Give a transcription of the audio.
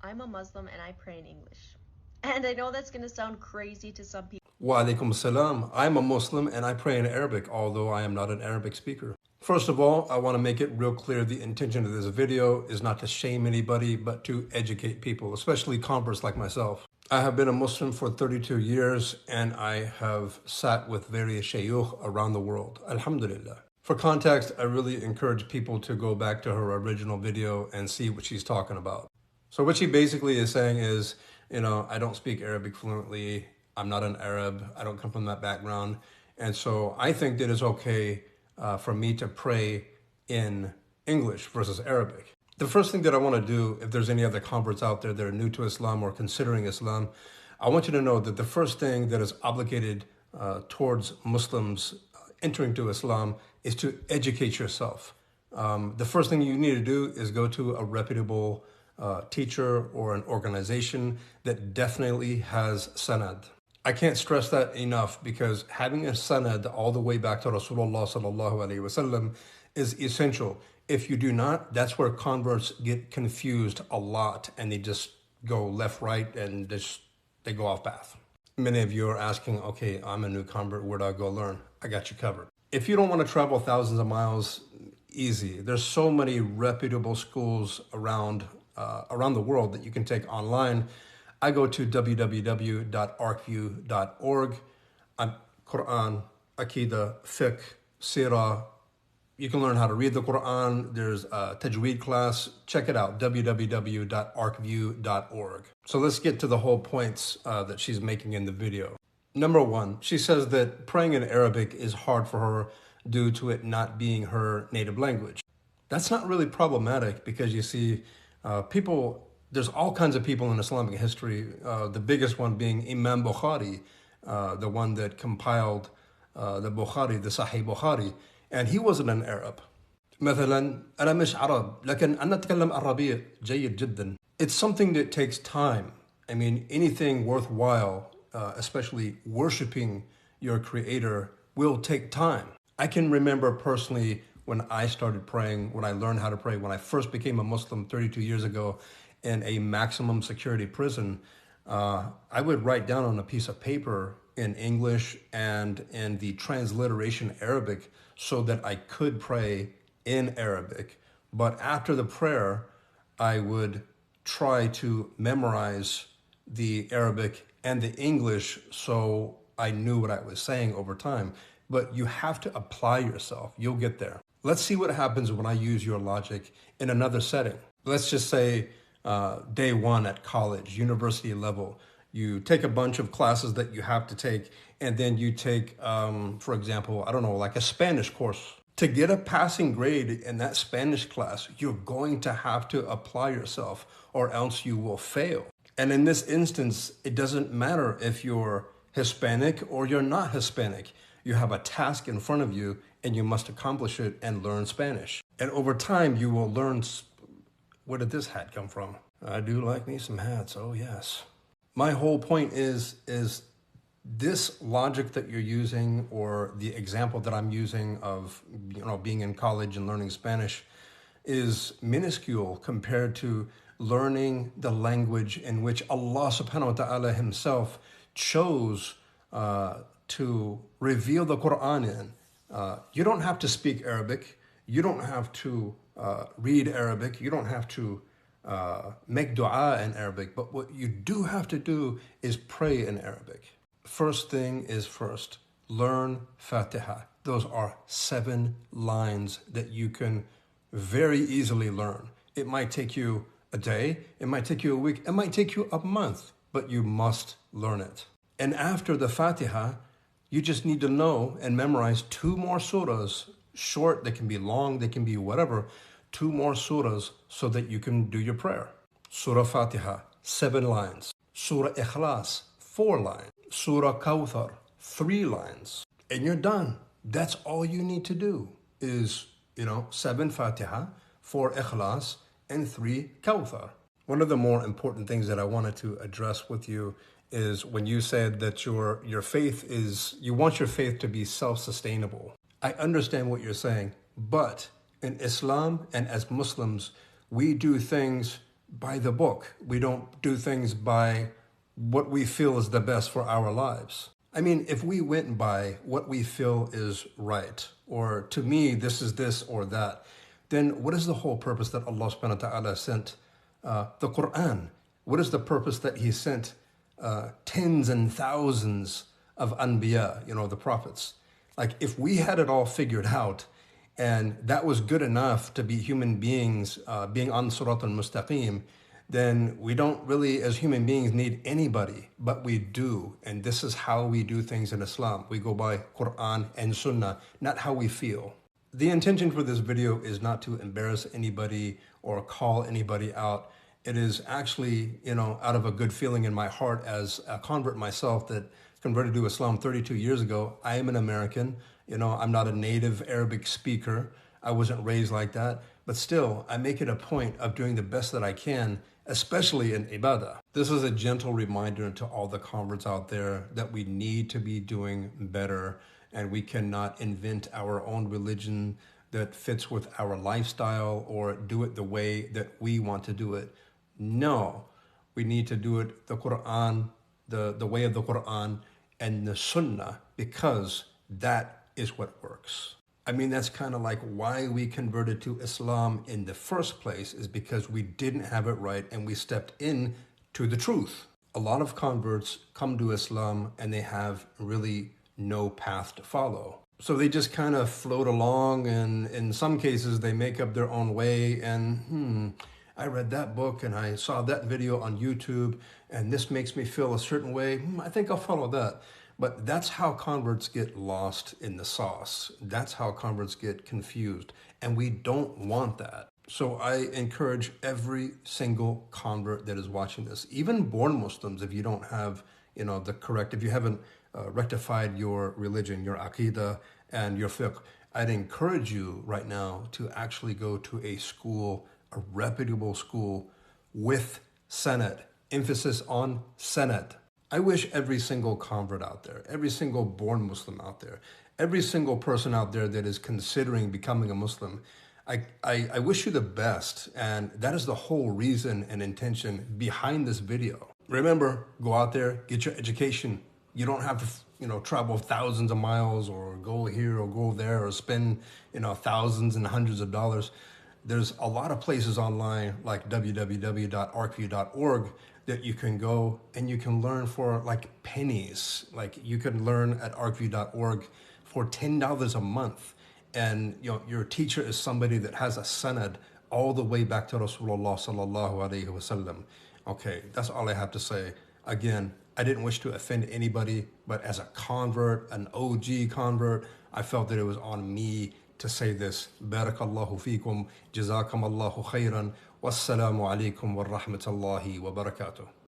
I'm a Muslim and I pray in English. And I know that's going to sound crazy to some people. Wa alaikum salam. I'm a Muslim and I pray in Arabic, although I am not an Arabic speaker. First of all, I want to make it real clear the intention of this video is not to shame anybody, but to educate people, especially converts like myself. I have been a Muslim for 32 years and I have sat with various shaykh around the world. Alhamdulillah. For context, I really encourage people to go back to her original video and see what she's talking about. So what she basically is saying is, I don't speak Arabic fluently. I'm not an Arab. I don't come from that background. And so I think that it's okay for me to pray in English versus Arabic. The first thing that I want to do, if there's any other converts out there that are new to Islam or considering Islam, I want you to know that the first thing that is obligated towards Muslims entering to Islam is to educate yourself. The first thing you need to do is go to a reputable teacher or an organization that definitely has sanad. I can't stress that enough because having a sanad all the way back to Rasulullah sallallahu alaihi wasallam is essential. If you do not, that's where converts get confused a lot and they just go left, right, and they go off path. Many of you are asking, okay, I'm a new convert, where do I go learn? I got you covered. If you don't want to travel thousands of miles, easy. There's so many reputable schools around the world that you can take online. I go to www.arcview.org. Quran, Aqidah, Fiqh, Sirah. You can learn how to read the Quran. There's a Tajweed class. Check it out, www.arcview.org. So let's get to the whole points that she's making in the video. Number one, she says that praying in Arabic is hard for her due to it not being her native language. That's not really problematic because you see, there's all kinds of people in Islamic history, the biggest one being Imam Bukhari, the one that compiled the Bukhari, the Sahih Bukhari, and he wasn't an Arab. مثلا أنا مش عرب لكن أنا أتكلم عربية جيد جدا. It's something that takes time. I mean, anything worthwhile, especially worshiping your creator, will take time. I can remember personally when I started praying, when I learned how to pray, when I first became a Muslim 32 years ago in a maximum security prison, I would write down on a piece of paper in English and in the transliteration Arabic so that I could pray in Arabic. But after the prayer, I would try to memorize the Arabic and the English so I knew what I was saying over time. But you have to apply yourself. You'll get there. Let's see what happens when I use your logic in another setting. Let's just say day one at college, university level. You take a bunch of classes that you have to take, and then you take, for example, I don't know, like a Spanish course. To get a passing grade in that Spanish class, you're going to have to apply yourself or else you will fail. And in this instance, it doesn't matter if you're Hispanic or you're not Hispanic. You have a task in front of you and you must accomplish it and learn Spanish. And over time, you will learn. Where did this hat come from? I do like me some hats, oh yes. My whole point is this logic that you're using or the example that I'm using of being in college and learning Spanish is minuscule compared to learning the language in which Allah subhanahu wa ta'ala himself chose to reveal the Quran in. You don't have to speak Arabic. You don't have to read Arabic. You don't have to make dua in Arabic. But what you do have to do is pray in Arabic. First thing is first, learn Fatiha. Those are 7 lines that you can very easily learn. It might take you a day. It might take you a week. It might take you a month, but you must learn it. And after the Fatiha, you just need to know and memorize 2 more surahs, short, they can be long, they can be whatever, 2 more surahs so that you can do your prayer. Surah Fatiha, 7 lines. Surah Ikhlas, 4 lines. Surah Kawthar, 3 lines. And you're done. That's all you need to do is, 7 Fatiha, 4 Ikhlas, and 3 Kawthar. One of the more important things that I wanted to address with you is when you said that your faith is, you want your faith to be self-sustainable. I understand what you're saying, but in Islam and as Muslims, we do things by the book. We don't do things by what we feel is the best for our lives. I mean, if we went by what we feel is right, or to me, this is this or that, then what is the whole purpose that Allah subhanahu wa ta'ala sent the Quran? What is the purpose that He sent tens and thousands of anbiya, the prophets? Like, if we had it all figured out and that was good enough to be human beings being on Surat al-Mustaqim, then we don't really, as human beings, need anybody, but we do. And this is how we do things in Islam. We go by Quran and Sunnah, not how we feel. The intention for this video is not to embarrass anybody or call anybody out. It is actually, out of a good feeling in my heart as a convert myself that converted to Islam 32 years ago. I am an American. I'm not a native Arabic speaker. I wasn't raised like that. But still, I make it a point of doing the best that I can, especially in ibadah. This is a gentle reminder to all the converts out there that we need to be doing better, and we cannot invent our own religion that fits with our lifestyle or do it the way that we want to do it. No, we need to do it the Quran, the way of the Quran and the Sunnah, because that is what works. I mean, that's kind of like why we converted to Islam in the first place, is because we didn't have it right and we stepped in to the truth. A lot of converts come to Islam and they have really no path to follow. So they just kind of float along, and in some cases they make up their own way, and I read that book and I saw that video on YouTube and this makes me feel a certain way. I think I'll follow that. But that's how converts get lost in the sauce. That's how converts get confused. And we don't want that. So I encourage every single convert that is watching this, even born Muslims, if you don't have, if you haven't rectified your religion, your aqidah and your fiqh, I'd encourage you right now to actually go to a school, a reputable school with sanad, emphasis on sanad. I wish every single convert out there, every single born Muslim out there, every single person out there that is considering becoming a Muslim, I wish you the best. And that is the whole reason and intention behind this video. Remember, go out there, get your education. You don't have to, travel thousands of miles or go here or go there or spend, thousands and hundreds of dollars. There's a lot of places online like www.arcview.org that you can go and you can learn for like pennies. Like you can learn at arcview.org for $10 a month. And your teacher is somebody that has a sanad all the way back to Rasulullah sallallahu alaihi wasallam. Okay, that's all I have to say. Again, I didn't wish to offend anybody, but as a convert, an OG convert, I felt that it was on me to say this. Barakallahu feekum, jazakum Allahu khairan, wassalamu alaikum wa rahmatullahi wa barakatuh.